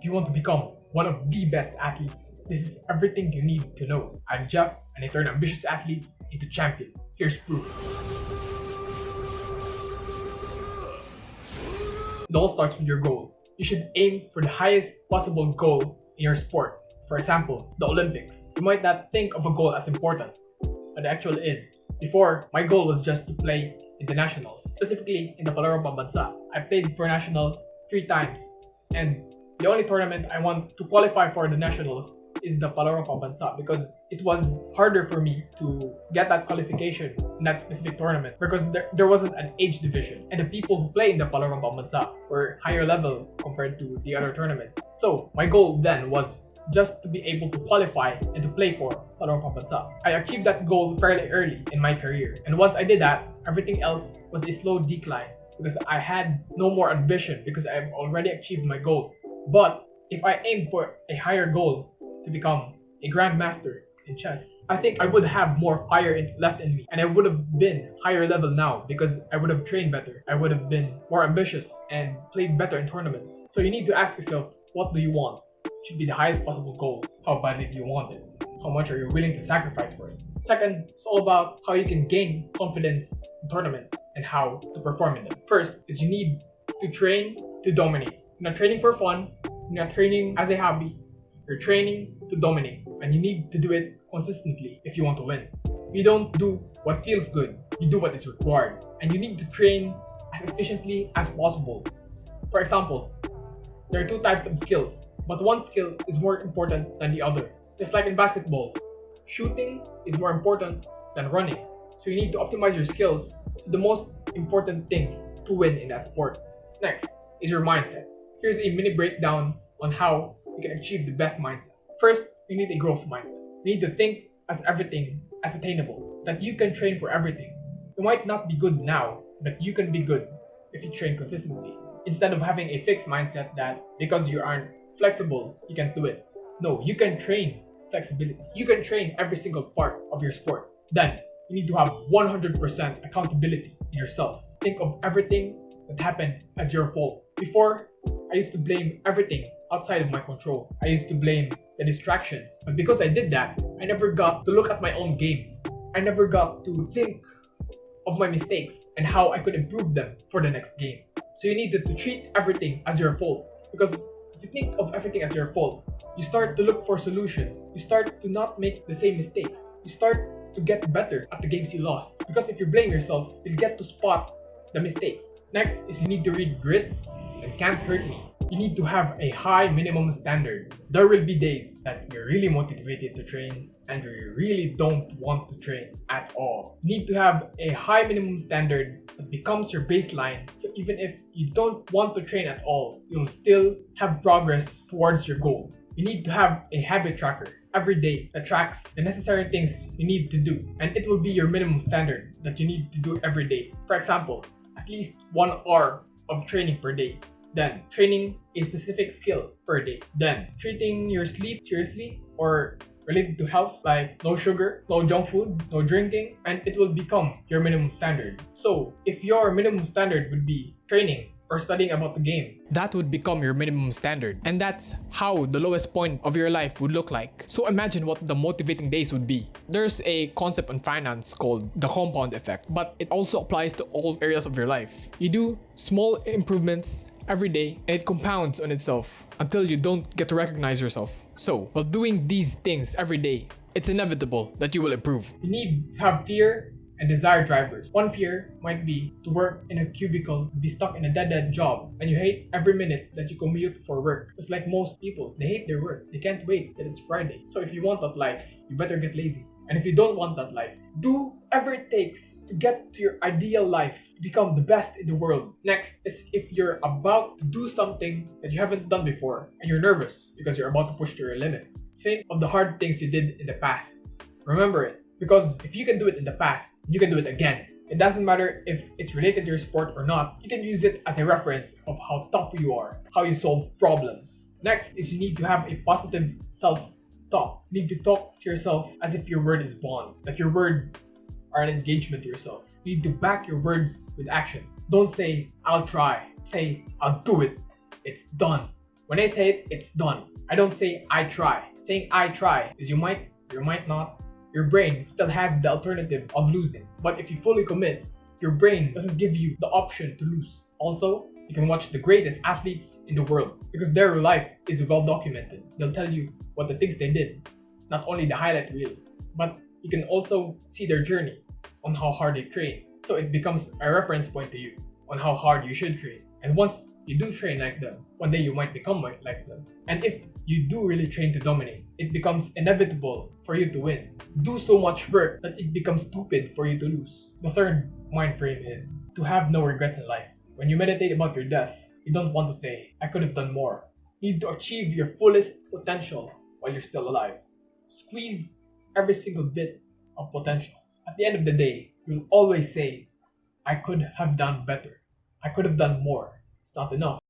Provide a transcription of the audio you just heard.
If you want to become one of the best athletes, this is everything you need to know. I'm Jeff, and I turn ambitious athletes into champions. Here's proof. It all starts with your goal. You should aim for the highest possible goal in your sport. For example, the Olympics. You might not think of a goal as important, but it actually is. Before, my goal was just to play in the nationals, specifically in the Palarong Pambansa. I played for national 3 times, and the only tournament I want to qualify for the nationals is the Palarong Pambansa because it was harder for me to get that qualification in that specific tournament because there wasn't an age division, and the people who play in the Palarong Pambansa were higher level compared to the other tournaments. So my goal then was just to be able to qualify and to play for Palarong Pambansa. I achieved that goal fairly early in my career, and once I did that, everything else was a slow decline because I had no more ambition because I've already achieved my goal. But if I aimed for a higher goal to become a grandmaster in chess, I think I would have more fire left in me, and I would have been higher level now because I would have trained better. I would have been more ambitious and played better in tournaments. So you need to ask yourself, what do you want? It should be the highest possible goal. How badly do you want it? How much are you willing to sacrifice for it? Second, it's all about how you can gain confidence in tournaments and how to perform in them. First is you need to train to dominate. You're not training for fun, you're not training as a hobby, you're training to dominate, and you need to do it consistently if you want to win. You don't do what feels good, you do what is required, and you need to train as efficiently as possible. For example, there are 2 types of skills, but one skill is more important than the other. Just like in basketball, shooting is more important than running. So you need to optimize your skills to the most important things to win in that sport. Next is your mindset. Here's a mini breakdown on how you can achieve the best mindset. First, you need a growth mindset. You need to think as everything as attainable, that you can train for everything. You might not be good now, but you can be good if you train consistently. Instead of having a fixed mindset that because you aren't flexible, you can't do it. No, you can train flexibility. You can train every single part of your sport. Then, you need to have 100% accountability in yourself. Think of everything that happened as your fault. Before, I used to blame everything outside of my control. I used to blame the distractions. But because I did that, I never got to look at my own game. I never got to think of my mistakes and how I could improve them for the next game. So you need to treat everything as your fault. Because if you think of everything as your fault, you start to look for solutions. You start to not make the same mistakes. You start to get better at the games you lost. Because if you blame yourself, you'll get to spot the mistakes. Next is you need to read grit and can't hurt me. You need to have a high minimum standard. There will be days that you're really motivated to train and you really don't want to train at all. You need to have a high minimum standard that becomes your baseline. So even if you don't want to train at all, you'll still have progress towards your goal. You need to have a habit tracker every day that tracks the necessary things you need to do, and it will be your minimum standard that you need to do every day. For example, at least 1 hour of training per day. Then training a specific skill per day. Then treating your sleep seriously or related to health, like no sugar, no junk food, no drinking, and it will become your minimum standard. So if your minimum standard would be training or studying about the game, that would become your minimum standard. And that's how the lowest point of your life would look like. So imagine what the motivating days would be. There's a concept in finance called the compound effect, but it also applies to all areas of your life. You do small improvements every day and it compounds on itself until you don't get to recognize yourself. So while doing these things every day, it's inevitable that you will improve. you need to have fear and desire drivers. One fear might be to work in a cubicle, be stuck in a dead-end job, and you hate every minute that you commute for work. Just like most people, they hate their work. They can't wait that it's Friday. So if you want that life, you better get lazy. And if you don't want that life, do whatever it takes to get to your ideal life, to become the best in the world. Next is if you're about to do something that you haven't done before and you're nervous because you're about to push to your limits. Think of the hard things you did in the past. Remember it. Because if you can do it in the past, you can do it again. It doesn't matter if it's related to your sport or not. You can use it as a reference of how tough you are, how you solve problems. Next is you need to have a positive self-talk. You need to talk to yourself as if your word is bond, that your words are an engagement to yourself. You need to back your words with actions. Don't say, I'll try. Say, I'll do it. It's done. When I say it, it's done. I don't say I try. Saying I try is you might not. Your brain still has the alternative of losing. But if you fully commit, your brain doesn't give you the option to lose. Also, you can watch the greatest athletes in the world because their life is well documented. They'll tell you what the things they did, not only the highlight reels, but you can also see their journey on how hard they train. So it becomes a reference point to you on how hard you should train. And once you do train like them, one day you might become like them. And if you do really train to dominate, it becomes inevitable for you to win. Do so much work that it becomes stupid for you to lose. The third mind frame is to have no regrets in life. When you meditate about your death, you don't want to say, I could have done more. You need to achieve your fullest potential while you're still alive. Squeeze every single bit of potential. At the end of the day, you'll always say, I could have done better. I could have done more. It's not enough.